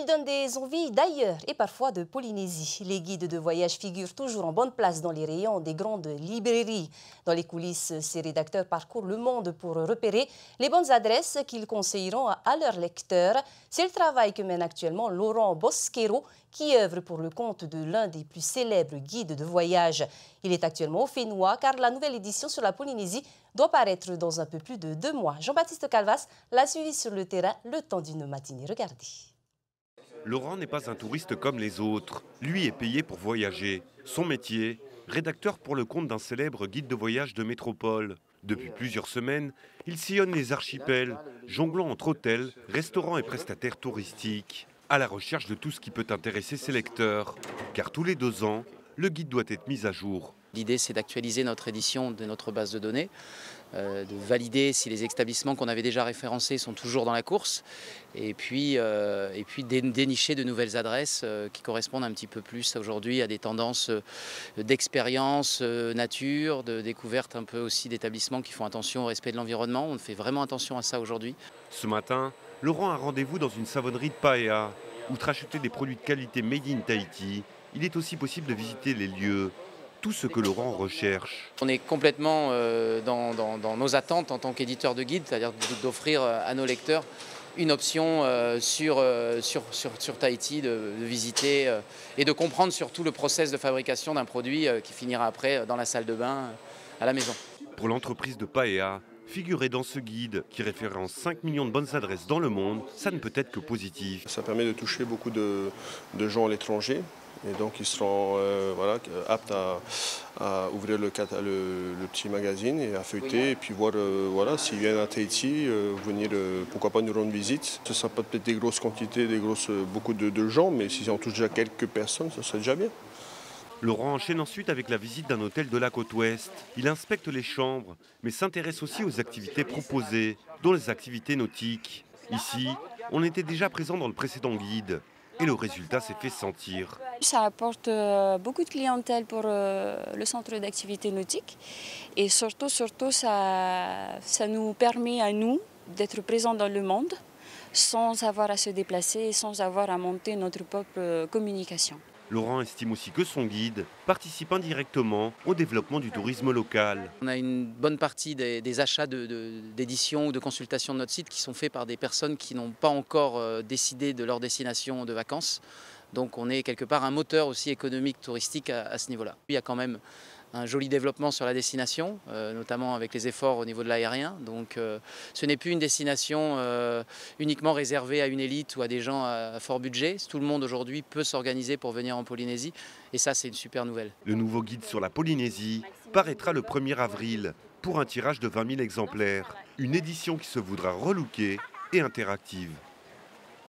donne des envies d'ailleurs et parfois de Polynésie. Les guides de voyage figurent toujours en bonne place dans les rayons des grandes librairies. Dans les coulisses, ces rédacteurs parcourent le monde pour repérer les bonnes adresses qu'ils conseilleront à leurs lecteurs. C'est le travail que mène actuellement Laurent Bosquero, qui œuvre pour le compte de l'un des plus célèbres guides de voyage. Il est actuellement au Fénois car la nouvelle édition sur la Polynésie doit paraître dans un peu plus de 2 mois. Jean-Baptiste Calvas l'a suivi sur le terrain le temps d'une matinée. Regardez. Laurent n'est pas un touriste comme les autres. Lui est payé pour voyager. Son métier, rédacteur pour le compte d'un célèbre guide de voyage de métropole. Depuis plusieurs semaines, il sillonne les archipels, jonglant entre hôtels, restaurants et prestataires touristiques, à la recherche de tout ce qui peut intéresser ses lecteurs. Car tous les 2 ans, le guide doit être mis à jour. L'idée, c'est d'actualiser notre édition de notre base de données, de valider si les établissements qu'on avait déjà référencés sont toujours dans la course, et puis dénicher de nouvelles adresses qui correspondent un petit peu plus aujourd'hui à des tendances d'expérience, nature, de découverte un peu aussi d'établissements qui font attention au respect de l'environnement. On fait vraiment attention à ça aujourd'hui. Ce matin, Laurent a un rendez-vous dans une savonnerie de Paea. Outre acheter des produits de qualité made in Tahiti, il est aussi possible de visiter les lieux. Tout ce que Laurent recherche. On est complètement dans nos attentes en tant qu'éditeur de guide, c'est-à-dire d'offrir à nos lecteurs une option sur Tahiti, de visiter et de comprendre surtout le process de fabrication d'un produit qui finira après dans la salle de bain à la maison. Pour l'entreprise de Paea, figurer dans ce guide qui référence 5 millions de bonnes adresses dans le monde, ça ne peut être que positif. Ça permet de toucher beaucoup de gens à l'étranger. Et donc ils seront aptes à ouvrir le petit magazine et à feuilleter et puis voir s'ils viennent à Tahiti, venir pourquoi pas nous rendre visite. Ce ne sera pas peut-être des grosses quantités, beaucoup de gens, mais si on touche déjà quelques personnes, ça serait déjà bien. Laurent enchaîne ensuite avec la visite d'un hôtel de la côte ouest. Il inspecte les chambres, mais s'intéresse aussi aux activités proposées, dont les activités nautiques. Ici, on était déjà présent dans le précédent guide. Et le résultat s'est fait sentir. Ça apporte beaucoup de clientèle pour le centre d'activité nautique. Et surtout ça nous permet à nous d'être présents dans le monde sans avoir à se déplacer, sans avoir à monter notre propre communication. Laurent estime aussi que son guide participe indirectement au développement du tourisme local. On a une bonne partie des achats d'édition ou de consultation de notre site qui sont faits par des personnes qui n'ont pas encore décidé de leur destination de vacances. Donc on est quelque part un moteur aussi économique touristique à ce niveau-là. Il y a quand même un joli développement sur la destination, notamment avec les efforts au niveau de l'aérien. Donc ce n'est plus une destination uniquement réservée à une élite ou à des gens à fort budget. Tout le monde aujourd'hui peut s'organiser pour venir en Polynésie et ça c'est une super nouvelle. Le nouveau guide sur la Polynésie paraîtra le 1er avril pour un tirage de 20 000 exemplaires. Une édition qui se voudra relookée et interactive.